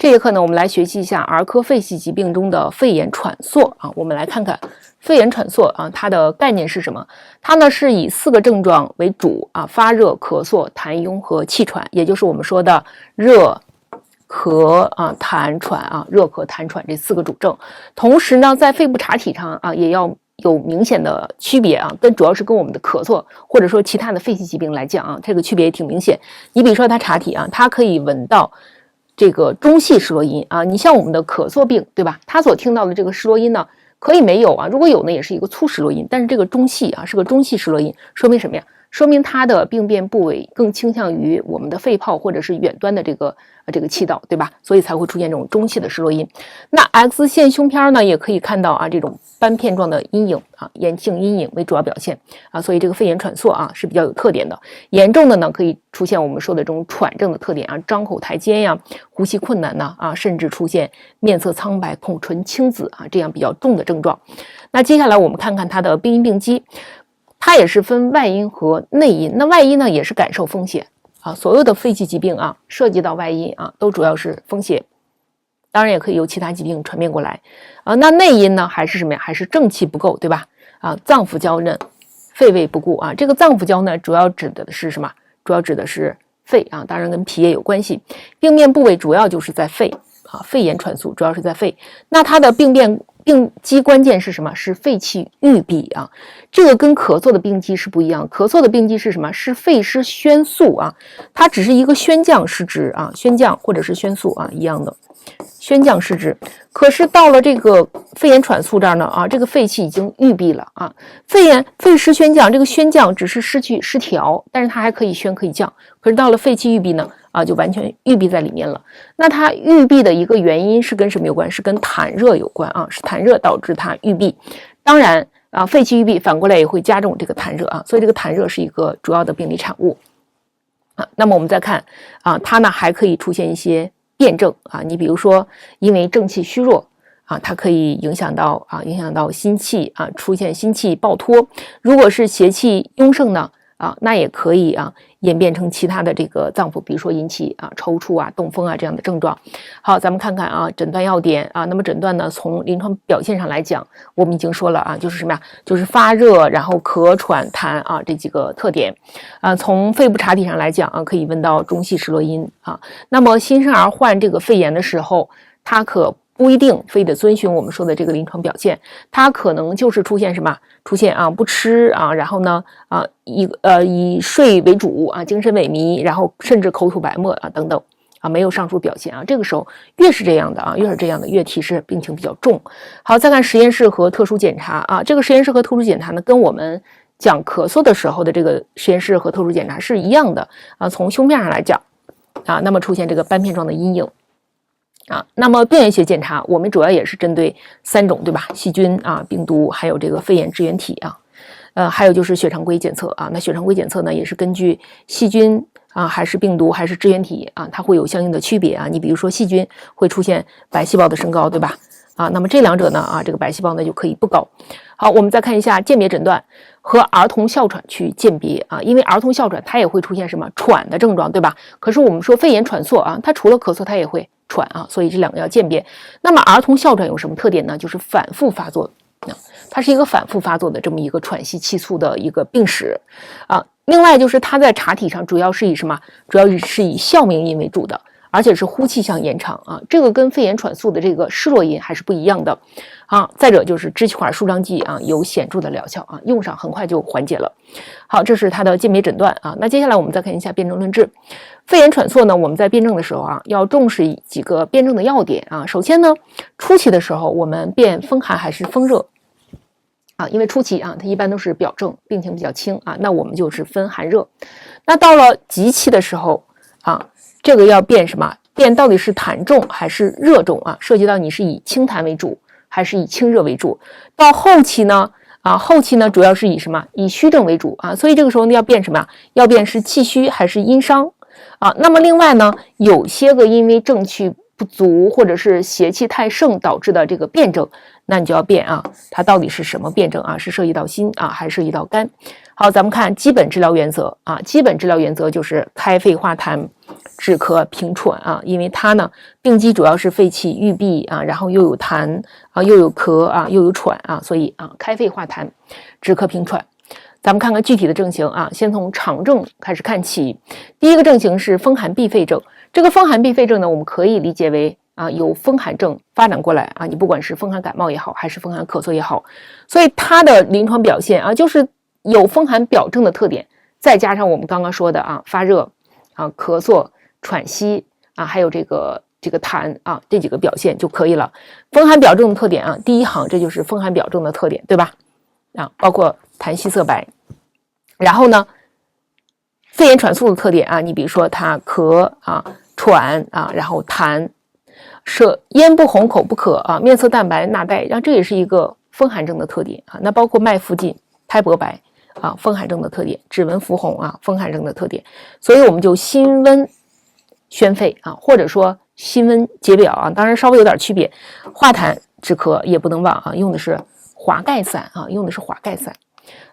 这节课呢，我们来学习一下儿科肺系疾病中的肺炎喘缩啊。我们来看看肺炎喘缩啊，它的概念是什么？它呢是以4个症状为主啊：发热、咳嗽、痰壅和气喘，也就是我们说的热、咳啊、痰、喘啊，热、咳、痰、喘这4个主症。同时呢，在肺部查体上啊，也要有明显的区别啊，主要是跟我们的咳嗽或者说其他的肺系疾病来讲啊，这个区别也挺明显。你比如说它查体啊，它可以闻到这个中细湿络音啊，你像我们的咳嗽病，对吧？它所听到的这个湿络音呢，可以没有啊，如果有呢，也是一个粗湿络音，但是这个中细啊是个中细湿络音，说明什么呀？说明它的病变部位更倾向于我们的肺泡或者是远端的这个气道，对吧？所以才会出现这种中细的湿络音。那 X 线胸片呢，也可以看到啊这种斑片状的阴影啊，炎性阴影为主要表现啊，所以这个肺炎喘缩啊是比较有特点的。严重的呢，可以出现我们说的这种喘症的特点啊，张口抬肩呀，呼吸困难呐啊，甚至出现面色苍白、口唇青紫啊这样比较重的症状。那接下来我们看看它的病因病机。它也是分外因和内因，那外因呢也是感受风险啊，所有的肺系疾病啊涉及到外因啊，都主要是风邪，当然也可以由其他疾病传遍过来啊。那内因呢还是什么呀？还是正气不够，对吧？啊，脏腑娇嫩，肺胃不顾啊。这个脏腑娇嫩主要指的是什么？主要指的是肺啊，当然跟脾也有关系。病变部位主要就是在肺啊，肺炎喘促主要是在肺。那它的病机关键是什么？是肺气郁闭啊，这个跟咳嗽的病机是不一样。咳嗽的病机是什么？是肺湿宣肃啊，它只是一个宣降失之啊，宣降或者是宣肃啊，一样的宣降失之。可是到了这个肺炎喘促这儿呢啊，这个肺气已经郁闭了啊，肺湿宣降，这个宣降只是失调，但是它还可以宣可以降。可是到了肺气郁闭呢啊，就完全郁闭在里面了。那它郁闭的一个原因是跟什么有关？是跟痰热有关啊，是痰热导致它郁闭。当然啊，肺气郁闭反过来也会加重这个痰热啊，所以这个痰热是一个主要的病理产物啊。那么我们再看啊，它呢还可以出现一些辩证啊，你比如说因为正气虚弱啊，它可以影响到心气啊，出现心气暴脱。如果是邪气壅盛呢啊，那也可以啊演变成其他的这个脏腑，比如说引起啊抽搐啊、动风啊这样的症状。好，咱们看看啊诊断要点啊。那么诊断呢，从临床表现上来讲，我们已经说了啊，就是什么呀？就是发热，然后咳喘痰啊这几个特点啊。从肺部查体上来讲啊，可以闻到中细湿络音啊。那么新生儿患这个肺炎的时候，它可不一定非得遵循我们说的这个临床表现，它可能就是出现什么？出现啊不吃啊，然后呢啊以睡为主啊，精神萎靡，然后甚至口吐白沫啊等等啊，没有上述表现啊。这个时候越是这样的，越提示病情比较重。好，再看实验室和特殊检查啊，这个实验室和特殊检查呢，跟我们讲咳嗽的时候的这个实验室和特殊检查是一样的啊。从胸片上来讲啊，那么出现这个斑片状的阴影。啊，那么病原学检查，我们主要也是针对3种，对吧？细菌啊、病毒，还有这个肺炎支原体啊，还有就是血常规检测啊。那血常规检测呢，也是根据细菌啊，还是病毒，还是支原体啊，它会有相应的区别啊。你比如说细菌会出现白细胞的升高，对吧？啊，那么这2者呢啊，这个白细胞呢就可以不高。好，我们再看一下鉴别诊断和儿童哮喘去鉴别啊，因为儿童哮喘它也会出现什么喘的症状，对吧？可是我们说肺炎喘缩啊，它除了咳嗽，它也会喘啊，所以这2个要鉴别。那么儿童哮喘有什么特点呢？就是反复发作，它是一个反复发作的这么一个喘息气促的一个病史啊。另外就是它在查体上主要是以什么？主要是以哮鸣音为主的，而且是呼气相延长啊，这个跟肺炎喘促的这个湿络音还是不一样的啊。再者就是支气管舒张剂啊，有显著的疗效啊，用上很快就缓解了。好，这是它的鉴别诊断啊。那接下来我们再看一下辨证论治。肺炎喘缩呢，我们在辨证的时候啊，要重视几个辨证的要点啊。首先呢，初期的时候我们辨风寒还是风热啊，因为初期啊，它一般都是表症，病情比较轻啊，那我们就是分寒热。那到了急期的时候啊，这个要辨什么？辨到底是痰重还是热重啊？涉及到你是以清痰为主还是以清热为主。到后期呢主要是以什么？以虚症为主啊，所以这个时候呢要辨什么？要辨是气虚还是阴伤啊。那么另外呢，有些个因为正气不足或者是邪气太盛导致的这个辩证，那你就要辨啊，它到底是什么辩证啊？是涉及到心啊，还是涉及到肝？好，咱们看基本治疗原则啊，基本治疗原则就是开肺化痰、止咳平喘啊，因为它呢病机主要是肺气郁闭啊，然后又有痰啊，又有咳啊，又有喘啊，所以啊开肺化痰、止咳平喘。咱们看看具体的症型啊，先从常症开始看起。第一个症型是风寒闭肺症，这个风寒闭肺症呢，我们可以理解为由风寒症发展过来啊，你不管是风寒感冒也好，还是风寒咳嗽也好，所以它的临床表现啊，就是有风寒表症的特点，再加上我们刚刚说的发热咳嗽、喘息还有这个痰这几个表现就可以了。风寒表症的特点第一行这就是风寒表症的特点，对吧？包括痰稀色白，然后呢，肺炎喘促的特点你比如说它咳喘然后痰，咽不红口不渴面色淡白纳呆，然后这也是一个风寒症的特点那包括脉浮紧、苔薄白风寒症的特点，指纹浮红风寒症的特点，所以我们就辛温宣肺或者说辛温解表当然稍微有点区别，化痰止咳也不能忘用的是华盖散用的是华盖散。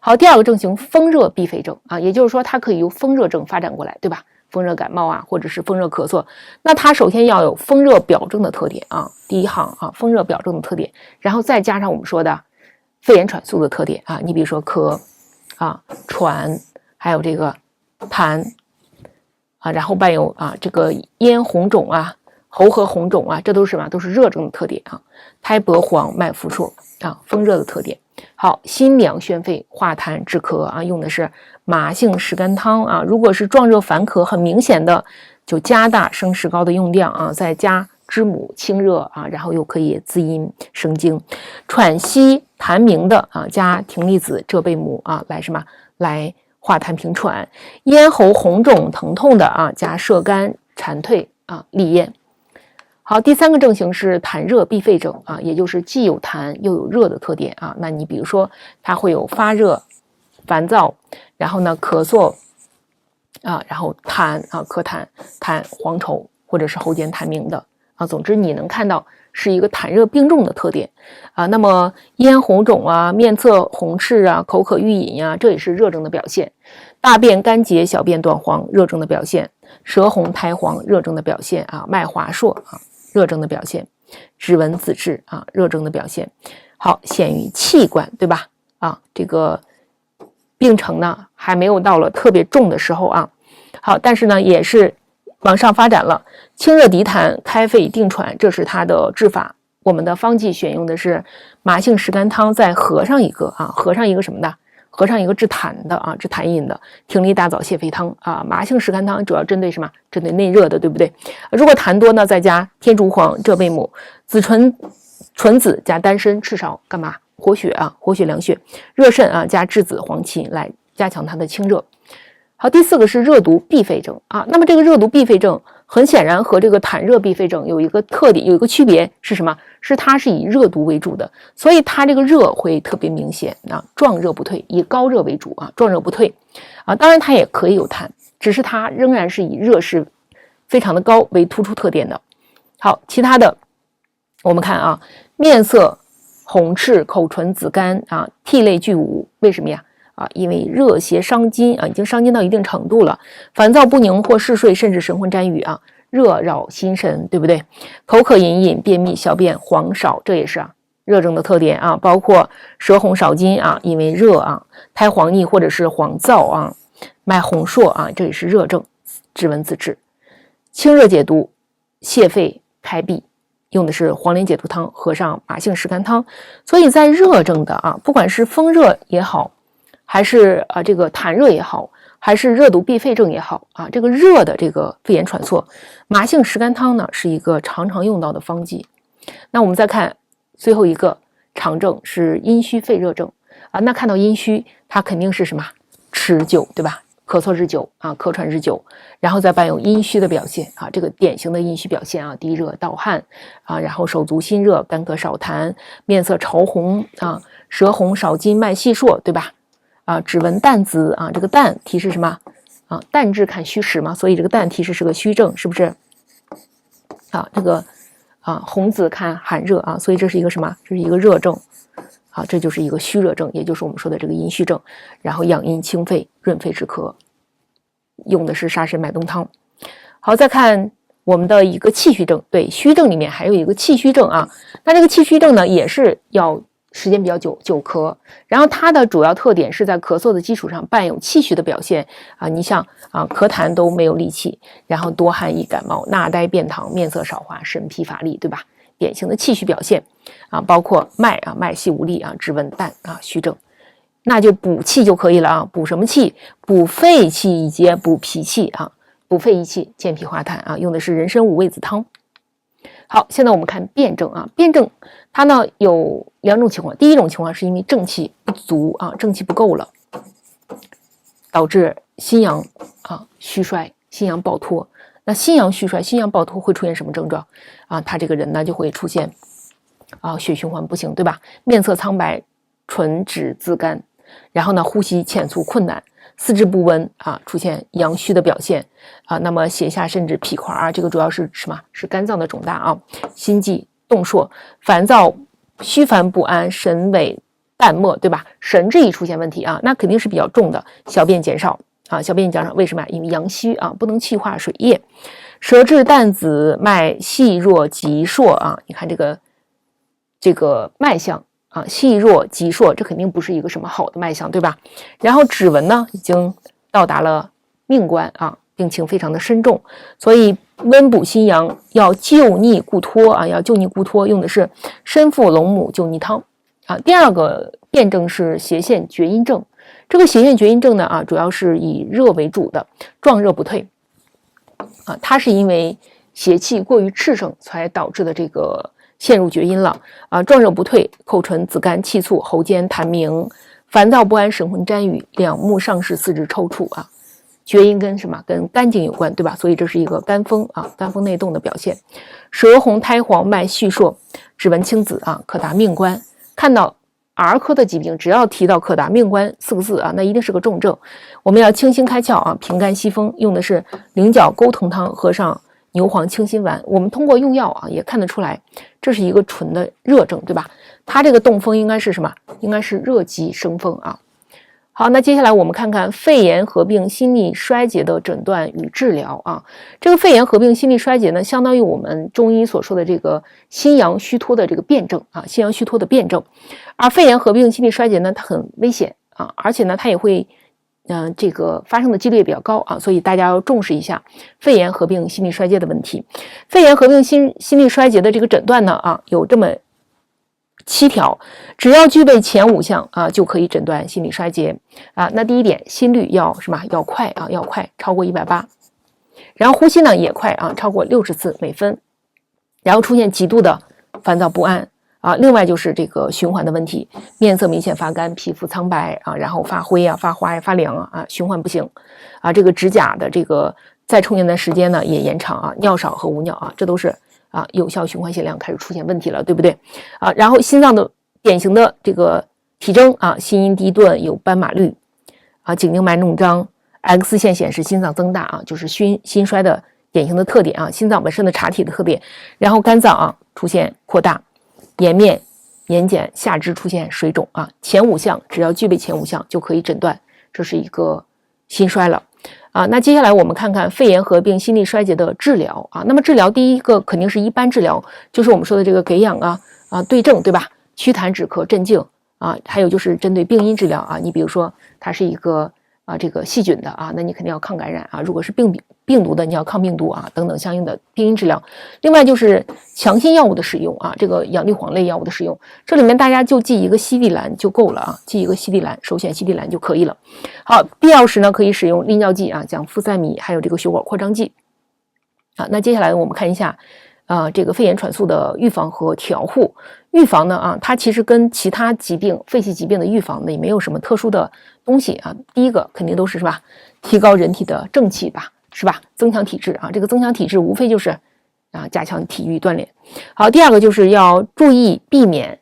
好，第二个症型风热闭肺症也就是说它可以由风热症发展过来，对吧？风热感冒或者是风热咳嗽，那它首先要有风热表症的特点第一行风热表症的特点，然后再加上我们说的肺炎喘促的特点你比如说咳喘，还有这个痰然后伴有这个咽红肿喉核红肿这都是什么？都是热症的特点苔薄黄脉浮数风热的特点。好，辛凉宣肺化痰止咳用的是麻杏石甘汤如果是壮热烦渴很明显的，就加大生石膏的用量再加知母清热然后又可以滋阴生津。喘息痰鸣的加葶苈子浙贝母来什么？来化痰平喘。咽喉红肿疼痛的加射干蝉蜕利咽。好，第三个症型是痰热闭肺症也就是既有痰又有热的特点那你比如说它会有发热、烦躁，然后呢咳嗽然后痰咳痰、黄稠或者是喉间痰鸣的总之你能看到是一个痰热并重的特点那么咽红肿面色红赤口渴欲饮这也是热症的表现。大便干结、小便短黄，热症的表现。舌红苔黄，热症的表现脉滑数热症的表现。指纹紫质热症的表现。好，显于气管，对吧？这个病程呢还没有到了特别重的时候好，但是呢也是往上发展了。清热涤痰、开肺定喘，这是它的治法。我们的方剂选用的是麻杏石甘汤，再合上一个合上一个什么的？合上一个治痰的治痰饮的葶苈大枣泻肺汤麻杏石甘汤主要针对什么？针对内热的，对不对？如果痰多呢，再加天竺黄、浙贝母、紫纯子加丹参、赤芍，干嘛？活血活血凉血。热肾加栀子、黄芪来加强它的清热。好，第四个是热毒闭肺症那么这个热毒闭肺症很显然和这个痰热闭肺症有一个特点，有一个区别是什么？是它是以热毒为主的，所以它这个热会特别明显壮热不退，以高热为主壮热不退当然它也可以有痰，只是它仍然是以热势非常的高为突出特点的。好，其他的我们看面色红赤、口唇紫干涕泪俱无，为什么呀？因为热邪伤津已经伤津到一定程度了，烦躁不宁或嗜睡，甚至神魂沾雨热扰心神，对不对？口渴隐隐、便秘、小便黄少，这也是热症的特点包括舌红少津因为热苔黄腻或者是黄燥脉红数这也是热症。指纹紫质。清热解毒、泻肺开闭，用的是黄连解毒汤合上麻杏石甘汤。所以在热症的不管是风热也好，还是这个痰热也好，还是热毒闭肺症也好这个热的这个肺炎喘促，麻杏石甘汤呢是一个常常用到的方剂。那我们再看最后一个常症是阴虚肺热症那看到阴虚，它肯定是什么？持久，对吧？咳嗽日久咳喘日久，然后再伴有阴虚的表现这个典型的阴虚表现低热盗汗然后手足心热、干咳少痰、面色潮红舌红少津、脉细数，对吧？指纹淡紫这个淡提示什么淡质看虚实嘛，所以这个淡提示是个虚症，是不是这个红紫看寒热所以这是一个什么？这是一个热症啊，这就是一个虚热症，也就是我们说的这个阴虚症。然后养阴清肺、润肺止咳，用的是沙参麦冬汤。好，再看我们的一个气虚症，对，虚症里面还有一个气虚症啊。那这个气虚症呢，也是要时间比较久，久咳。然后它的主要特点是在咳嗽的基础上伴有气虚的表现啊。你像啊，咳痰都没有力气，然后多汗易感冒，纳呆便溏，面色少化，神疲乏力，对吧？典型的气虚表现啊，包括脉细无力啊，质温淡啊，虚症。那就补气就可以了啊，补什么气？补肺气以及补脾气啊。补肺益气，健脾化痰啊，用的是人参五味子汤。好，现在我们看辩证啊，辩证它呢有2种情况，第一种情况是因为正气不足啊，正气不够了，导致心阳啊虚衰，心阳暴脱。那心阳虚衰、心阳暴脱会出现什么症状啊？他这个人呢就会出现啊血循环不行，对吧？面色苍白，唇脂自干，然后呢呼吸浅促困难。四肢不温啊，出现阳虚的表现啊，那么胁下甚至皮块啊，这个主要是什么？是肝脏的肿大啊，心悸动烁，烦躁虚烦不安，神萎淡漠，对吧？神志一出现问题啊，那肯定是比较重的，小便减少啊，小便减少为什么？因为阳虚啊，不能气化水液，舌质淡紫，脉细弱急硕啊，你看这个脉象。啊，细弱急硕，这肯定不是一个什么好的脉象，对吧？然后指纹呢，已经到达了命关啊，病情非常的深重，所以温补心阳要救逆固脱啊，要救逆固脱，用的是参附龙母救逆汤啊。第二个辩证是胁陷厥阴症，这个胁陷厥阴症呢啊，主要是以热为主的，壮热不退啊，它是因为邪气过于炽盛才导致的这个。陷入厥阴了啊，壮热不退，口唇紫干气促，喉间痰鸣，烦躁不安，神魂沾雨，两目上视，四肢抽搐啊。厥阴跟什么？跟肝经有关，对吧？所以这是一个肝风啊，肝风内动的表现。舌红苔黄，脉细硕，指纹青紫啊，可达命关。看到儿科的疾病，只要提到可达命关4个字啊，那一定是个重症。我们要清心开窍啊，平肝息风，用的是菱角钩藤汤，合上牛黄清心丸。我们通过用药啊，也看得出来。这是一个纯的热症，对吧？它这个动风应该是什么？应该是热极生风啊。好，那接下来我们看看肺炎合并心力衰竭的诊断与治疗啊。这个肺炎合并心力衰竭呢，相当于我们中医所说的这个心阳虚脱的这个辩证啊，心阳虚脱的辩证。而肺炎合并心力衰竭呢，它很危险啊，而且呢，它也会这个发生的几率也比较高啊，所以大家要重视一下肺炎合并心力衰竭的问题。肺炎合并心力衰竭的这个诊断呢啊，有这么7条，只要具备前5项啊，就可以诊断心力衰竭啊。那第一点，心率要什么？要快啊，要快，超过180。然后呼吸呢也快啊，超过60次每分。然后出现极度的烦躁不安。啊，另外就是这个循环的问题，面色明显发干，皮肤苍白啊，然后发灰啊、发花呀、发凉啊，循环不行啊，这个指甲的这个再充电的时间呢也延长啊，尿少和无尿啊，这都是啊有效循环血量开始出现问题了，对不对啊？然后心脏的典型的这个体征啊，心音低顿，有斑马绿啊，颈静脉弄张 ，X 线显示心脏增大啊，就是心衰的典型的特点啊，心脏本身的查体的特点，然后肝脏啊出现扩大。颜面、眼睑、下肢出现水肿啊，前5项只要具备前5项就可以诊断这是一个心衰了啊。那接下来我们看看肺炎合并心力衰竭的治疗啊。那么治疗第一个肯定是一般治疗，就是我们说的这个给氧对症，对吧？祛痰止咳镇静啊，还有就是针对病因治疗啊。你比如说它是一个这个细菌的啊，那你肯定要抗感染啊。如果是病毒的，你要抗病毒啊，等等相应的病因治疗。另外就是强心药物的使用啊，这个养绿黄类药物的使用，这里面大家就记一个西地兰就够了啊，记一个西地兰，首选西地兰就可以了。好，必要时呢可以使用利尿剂啊，讲呋塞米，还有这个血管扩张剂啊。那接下来我们看一下这个肺炎喘促的预防和调护。预防呢啊，它其实跟其他疾病、肺系疾病的预防呢也没有什么特殊的东西啊。第一个肯定都是吧，提高人体的正气吧，是吧？增强体质啊，这个增强体质无非就是加强体育锻炼。好，第二个就是要注意避免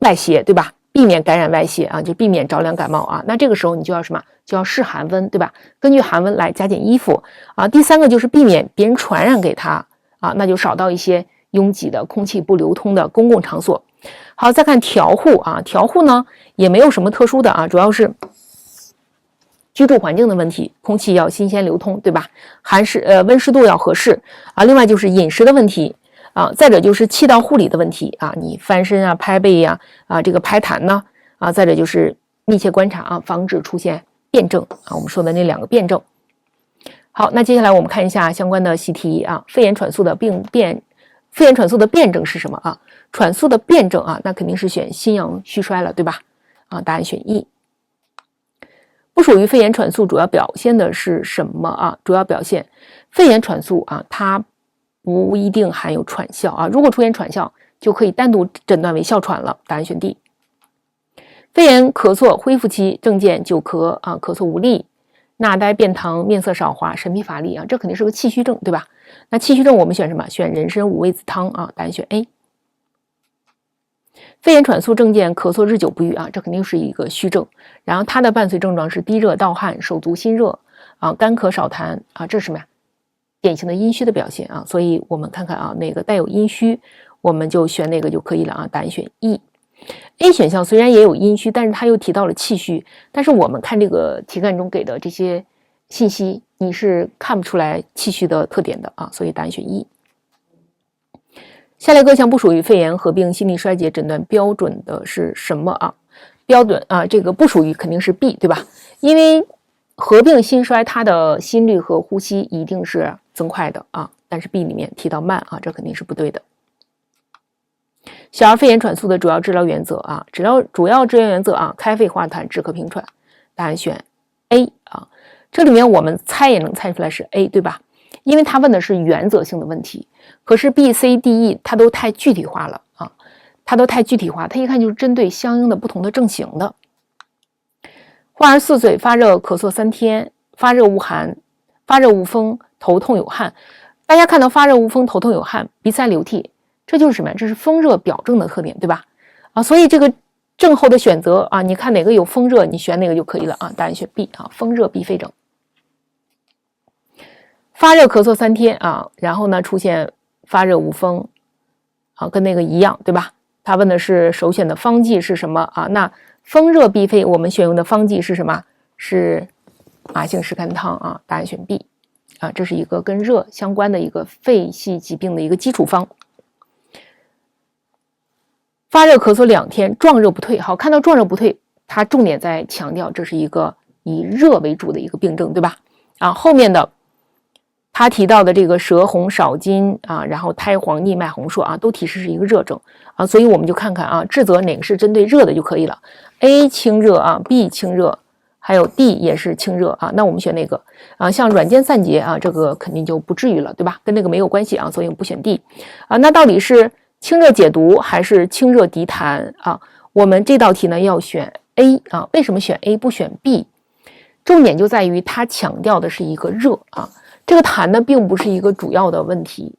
外邪，对吧？避免感染外邪啊，就避免着凉感冒啊。那这个时候你就要什么？就要视寒温，对吧？根据寒温来加减衣服啊。第三个就是避免别人传染给他啊，那就少到一些拥挤的、空气不流通的公共场所。好，再看调护啊，调护呢也没有什么特殊的啊，主要是居住环境的问题，空气要新鲜流通，对吧？温湿度要合适啊。另外就是饮食的问题啊，再者就是气道护理的问题啊，你翻身啊、拍背呀这个拍痰呢啊，再者就是密切观察啊，防止出现辩证啊，我们说的那2个辩证。好，那接下来我们看一下相关的习题啊，肺炎喘速的辩证是什么啊？喘速的辩证啊，那肯定是选心阳虚衰了，对吧？啊，答案选 E。不属于肺炎喘速主要表现的是什么啊？主要表现肺炎喘速啊，它不一定含有喘哮啊。如果出现喘哮，就可以单独诊断为哮喘了。答案选 D。肺炎咳嗽恢复期症见久咳啊，咳嗽无力、纳呆、便溏、面色少华、神疲乏力啊，这肯定是个气虚症，对吧？那气虚症我们选什么？选人参五味子汤啊，答案选 A。肺炎喘速症见咳嗽日久不愈啊，这肯定是一个虚症。然后它的伴随症状是低热、盗汗、手足心热啊、干咳少痰啊，这是什么呀？典型的阴虚的表现啊。所以我们看看啊，哪个带有阴虚，我们就选哪个就可以了啊。答案选 E。A 选项虽然也有阴虚，但是它又提到了气虚，但是我们看这个题干中给的这些信息，你是看不出来气虚的特点的啊，所以答案选 E。下列各项不属于肺炎合并心力衰竭诊断标准的是什么啊？标准啊，这个不属于肯定是 B， 对吧？因为合并心衰，它的心率和呼吸一定是增快的啊，但是 B 里面提到慢啊，这肯定是不对的。小儿肺炎喘速的主要治疗原则啊，主要治疗原则啊，开肺化痰，止咳平喘。答案选 A 啊，这里面我们猜也能猜出来是 A， 对吧？因为他问的是原则性的问题，可是 B、C、D、E 它都太具体化了啊，它一看就是针对相应的不同的症型的。患儿4岁，发热咳嗽3天，发热无寒，发热无风，头痛有汗。大家看到发热无风，头痛有汗，鼻塞流涕，这就是什么呀？这是风热表症的特点，对吧？啊，所以这个症候的选择啊，你看哪个有风热，你选哪个就可以了啊。答案选 B 啊，风热必肺症。发热咳嗽3天啊，然后呢出现发热无风啊，跟那个一样，对吧？他问的是首选的方剂是什么啊？那风热必肺，我们选用的方剂是什么？是麻杏石甘汤啊，答案选 B 啊，这是一个跟热相关的一个肺系疾病的一个基础方。发热咳嗽2天，壮热不退。好，看到壮热不退，它重点在强调这是一个以热为主的一个病症，对吧？啊，后面的他提到的这个舌红少津啊，然后苔黄腻脉红硕啊，都提示是一个热症啊，所以我们就看看啊，治则哪个是针对热的就可以了。A 清热啊 ，B 清热，还有 D 也是清热啊，那我们选哪个啊？像软坚散结啊，这个肯定就不至于了，对吧？跟那个没有关系啊，所以我们不选 D 啊。那到底是清热解毒还是清热涤痰啊？我们这道题呢要选 A 啊，为什么选 A 不选 B？ 重点就在于它强调的是一个热啊。这个痰呢，并不是一个主要的问题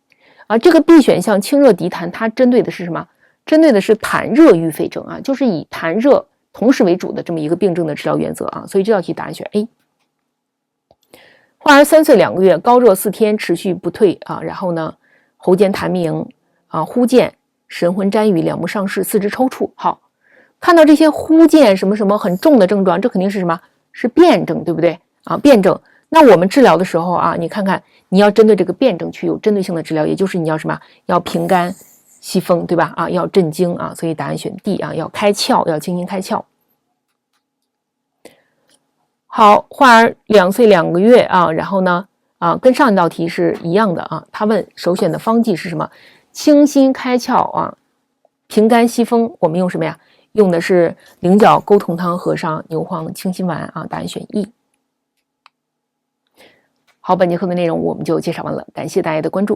啊。这个 B 选项清热涤痰，它针对的是什么？针对的是痰热郁肺症啊，就是以痰热同时为主的这么一个病症的治疗原则啊。所以这道题答案选 A。患儿3岁2个月，高热4天持续不退啊，然后呢，喉间痰鸣啊，忽见神魂沾雨，两目上视，四肢抽搐。好，看到这些忽见什么什么很重的症状，这肯定是什么？是辩证，对不对啊？辩证。那我们治疗的时候啊，你看看，你要针对这个辩证去有针对性的治疗，也就是你要什么？要平肝息风，对吧？啊，要镇惊啊，所以答案选 D 啊，要开窍，要精心开窍。好，患儿2岁2个月啊，然后呢跟上一道题是一样的啊，他问首选的方剂是什么？清心开窍啊，平肝息风，我们用什么呀？用的是菱角钩藤汤和上牛黄清心丸啊，答案选 E。好，本节课的内容我们就介绍完了，感谢大家的关注。